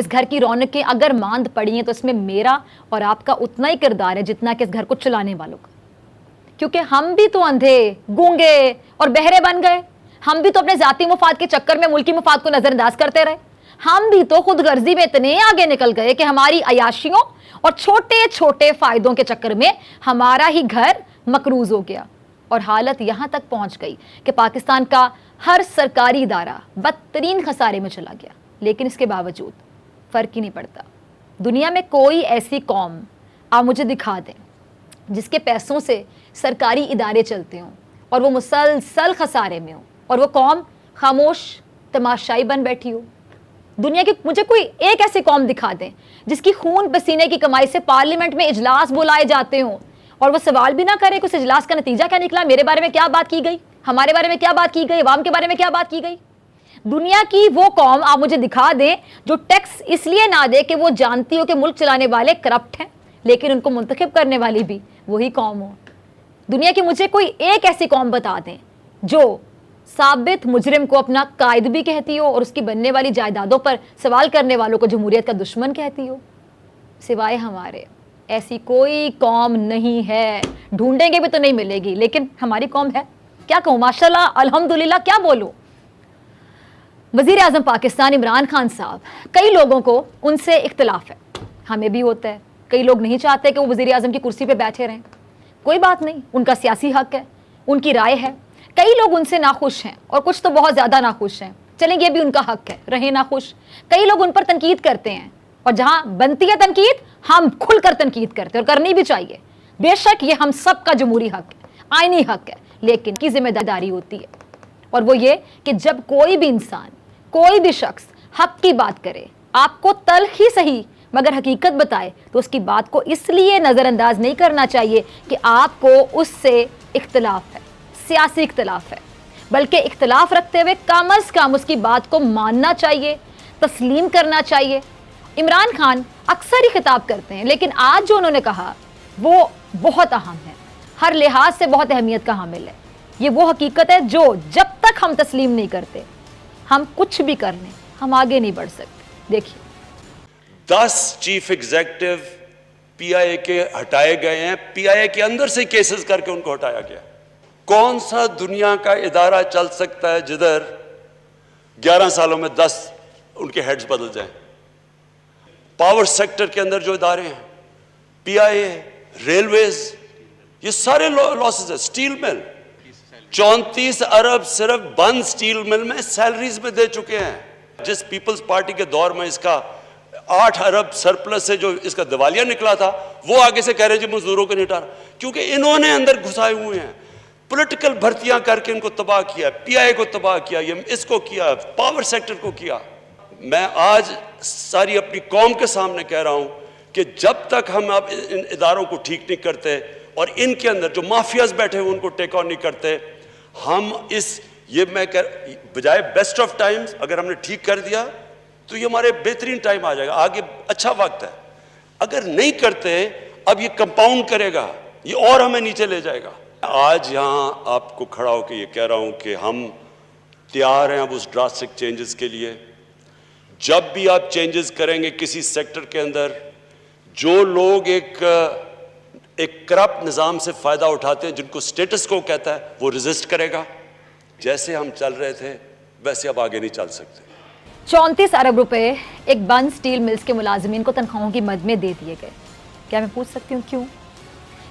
اس گھر کی رونقیں اگر ماند پڑی ہیں تو اس میں میرا اور آپ کا اتنا ہی کردار ہے جتنا کہ اس گھر کو چلانے والوں کا، کیونکہ ہم بھی تو اندھے، گونگے اور بہرے بن گئے، ہم بھی تو اپنے ذاتی مفاد کے چکر میں ملکی مفاد کو نظر انداز کرتے رہے، ہم بھی تو خود غرضی میں اتنے آگے نکل گئے کہ ہماری عیاشیوں اور چھوٹے چھوٹے فائدوں کے چکر میں ہمارا ہی گھر مقروض ہو گیا، اور حالت یہاں تک پہنچ گئی کہ پاکستان کا ہر سرکاری ادارہ بدترین خسارے میں چلا گیا۔ لیکن اس کے باوجود فرق ہی نہیں پڑتا۔ دنیا میں کوئی ایسی قوم آپ مجھے دکھا دیں جس کے پیسوں سے سرکاری ادارے چلتے ہوں اور وہ مسلسل خسارے میں ہوں، اور وہ قوم خاموش تماشائی بن بیٹھی ہو۔ دنیا کی مجھے کوئی ایک ایسی قوم دکھا دیں جس کی خون پسینے کی کمائی سے پارلیمنٹ میں اجلاس بلائے جاتے ہوں اور وہ سوال بھی نہ کرے کہ اس اجلاس کا نتیجہ کیا نکلا، میرے بارے میں کیا بات کی گئی، ہمارے بارے میں کیا بات کی گئی، عوام کے بارے میں کیا بات کی گئی۔ دنیا کی وہ قوم آپ مجھے دکھا دیں جو ٹیکس اس لیے نہ دے کہ وہ جانتی ہو کہ ملک چلانے والے کرپٹ ہیں، لیکن ان کو منتخب کرنے والی بھی وہی قوم ہو۔ دنیا کی مجھے کوئی ایک ایسی قوم بتا دیں جو ثابت مجرم کو اپنا قائد بھی کہتی ہو اور اس کی بننے والی جائیدادوں پر سوال کرنے والوں کو جمہوریت کا دشمن کہتی ہو۔ سوائے ہمارے ایسی کوئی قوم نہیں ہے، ڈھونڈیں گے بھی تو نہیں ملے گی، لیکن ہماری قوم ہے۔ کیا کہوں، ماشاءاللہ الحمدللہ کیا بولوں۔ وزیر اعظم پاکستان عمران خان صاحب، کئی لوگوں کو ان سے اختلاف ہے، ہمیں بھی ہوتا ہے، کئی لوگ نہیں چاہتے کہ وہ وزیر اعظم کی کرسی پہ بیٹھے رہیں، کوئی بات نہیں، ان کا سیاسی حق ہے، ان کی رائے ہے۔ کئی لوگ ان سے ناخوش ہیں اور کچھ تو بہت زیادہ ناخوش ہیں، چلیں یہ بھی ان کا حق ہے، رہیں ناخوش۔ کئی لوگ ان پر تنقید کرتے ہیں اور جہاں بنتی ہے تنقید ہم کھل کر تنقید کرتے ہیں اور کرنی بھی چاہیے، بے شک یہ ہم سب کا جمہوری حق ہے، آئینی حق ہے، لیکن کی ذمہ داری ہوتی ہے، اور وہ یہ کہ جب کوئی بھی انسان، کوئی بھی شخص حق کی بات کرے، آپ کو تلخ ہی صحیح مگر حقیقت بتائے، تو اس کی بات کو اس لیے نظر انداز نہیں کرنا چاہیے کہ آپ کو اس سے اختلاف ہے، سیاسی اختلاف ہے، بلکہ اختلاف رکھتے ہوئے کم از کم اس کی بات کو ماننا چاہیے، تسلیم کرنا چاہیے۔ عمران خان اکثر ہی خطاب کرتے ہیں، لیکن آج جو انہوں نے کہا وہ بہت اہم ہے، ہر لحاظ سے بہت اہمیت کا حامل ہے۔ یہ وہ حقیقت ہے جو جب تک ہم تسلیم نہیں کرتے، ہم کچھ بھی کر لیں ہم آگے نہیں بڑھ سکتے۔ دیکھیے 10 چیف ایگزیکٹو پی آئی اے کے ہٹائے گئے ہیں، پی آئی اے کے اندر سے کیسز کر کے ان کو ہٹایا گیا۔ کون سا دنیا کا ادارہ چل سکتا ہے جدھر 11 سالوں میں 10 ان کے ہیڈز بدل جائیں؟ پاور سیکٹر کے اندر جو ادارے ہیں، پی آئی اے، ریلویز، یہ سارے لاسز ہیں۔ سٹیل مل 34 ارب صرف بند سٹیل مل میں سیلریز میں دے چکے ہیں۔ جس پیپلز پارٹی کے دور میں اس کا 8 ارب سرپلس سے جو اس کا دیوالیہ نکلا تھا، وہ آگے سے کہہ رہے جی مزدوروں کو نہیں ہٹا رہا، کیونکہ انہوں نے اندر گھسائے ہوئے ہیں، پولیٹیکل بھرتیاں کر کے ان کو تباہ کیا، پی آئی اے کو تباہ کیا، یہ اس کو کیا، پاور سیکٹر کو کیا۔ میں آج ساری اپنی قوم کے سامنے کہہ رہا ہوں کہ جب تک ہم اب ان اداروں کو ٹھیک نہیں کرتے اور ان کے اندر جو مافیاز بیٹھے ہوئے ان کو ٹیک آن نہیں کرتے، ہم بجائے بیسٹ آف ٹائمز اگر ہم نے ٹھیک کر دیا تو یہ ہمارے بہترین ٹائم آ جائے گا، آگے اچھا وقت ہے۔ اگر نہیں کرتے اب یہ کمپاؤنڈ کرے گا، یہ اور ہمیں نیچے لے جائے گا۔ آج یہاں آپ کو کھڑا ہو کے یہ کہہ رہا ہوں کہ ہم تیار ہیں اب اس ڈراسٹک چینجز کے لیے۔ جب بھی آپ چینجز کریں گے کسی سیکٹر کے اندر، جو لوگ ایک کرپٹ نظام سے فائدہ اٹھاتے ہیں، جن کو سٹیٹس کو کہتا ہے، وہ ریزسٹ کرے گا۔ جیسے ہم چل رہے تھے ویسے اب آگے نہیں چل سکتے۔ 34 ارب روپے ایک بند سٹیل ملز کے ملازمین کو تنخواہوں کی مد میں دے دیے گئے۔ کیا میں پوچھ سکتی ہوں کیوں؟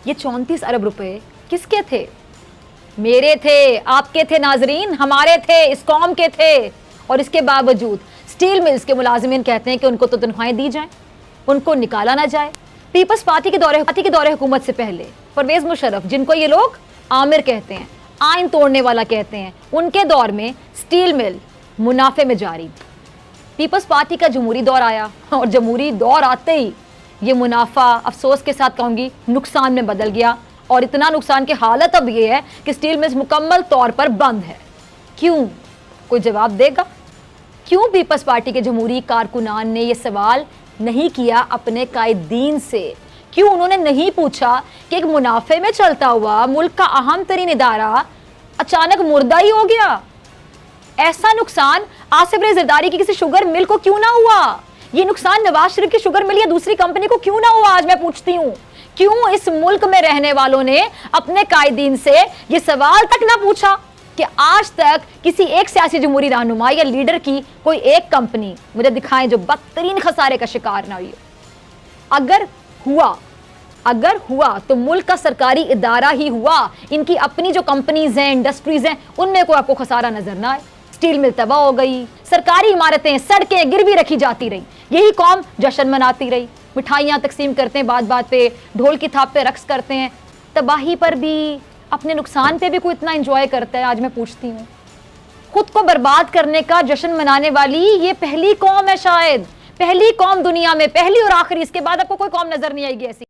یہ 34 ارب روپے کس کے تھے؟ میرے تھے، آپ کے تھے ناظرین، ہمارے تھے، اس قوم کے تھے، اور اس کے باوجود سٹیل ملز کے ملازمین کہتے ہیں کہ ان کو تو تنخواہیں دی جائیں، ان کو نکالا نہ جائے۔ پیپلز پارٹی کے دور حکومت سے پہلے پرویز مشرف، جن کو یہ لوگ عامر کہتے ہیں، آئین توڑنے والا کہتے ہیں، ان کے دور میں سٹیل مل منافع میں جاری۔ پیپلز پارٹی کا جمہوری دور آیا اور جمہوری دور آتے ہی یہ منافع افسوس کے ساتھ کہوں گی نقصان میں بدل گیا، اور اتنا نقصان کی حالت اب یہ ہے کہ سٹیل ملز مکمل طور پر بند ہے۔ کیوں؟ کوئی جواب دے گا؟ کیوں پیپلز پارٹی کے جمہوری کارکنان نے یہ سوال نہیں کیا اپنے قائدین سے؟ کیوں انہوں نے نہیں پوچھا کہ ایک منافع میں چلتا ہوا ملک کا اہم ترین ادارہ اچانک مردہ ہی ہو گیا؟ ایسا نقصان آصف ریاض زرداری کی کسی شوگر مل کو کیوں نہ ہوا؟ یہ نقصان نواز شریف کی شوگر مل یا دوسری کمپنی کو کیوں نہ ہوا؟ آج میں پوچھتی ہوں کیوں اس ملک میں رہنے والوں نے اپنے قائدین سے یہ سوال تک نہ پوچھا کہ آج تک کسی ایک سیاسی جمہوری رہنما یا لیڈر کی کوئی ایک کمپنی مجھے دکھائیں جو بدترین خسارے کا شکار نہ ہوئی؟ اگر ہوا تو ملک کا سرکاری ادارہ ہی ہوا، ان کی اپنی جو کمپنیز ہیں، انڈسٹریز ہیں، ان میں کوئی آپ کو خسارہ نظر نہ آئے۔ سٹیل مل تباہ ہو گئی، سرکاری عمارتیں، سڑکیں گروی رکھی جاتی رہی، یہی قوم جشن مناتی رہی، مٹھائیاں تقسیم کرتے ہیں، بات بات پہ ڈھول کی تھاپ پہ رقص کرتے ہیں، تباہی پر بھی، اپنے نقصان پہ بھی کوئی اتنا انجوائے کرتا ہے؟ آج میں پوچھتی ہوں، خود کو برباد کرنے کا جشن منانے والی یہ پہلی قوم ہے، شاید پہلی قوم دنیا میں، پہلی اور آخری، اس کے بعد آپ کو کوئی قوم نظر نہیں آئے گی ایسی۔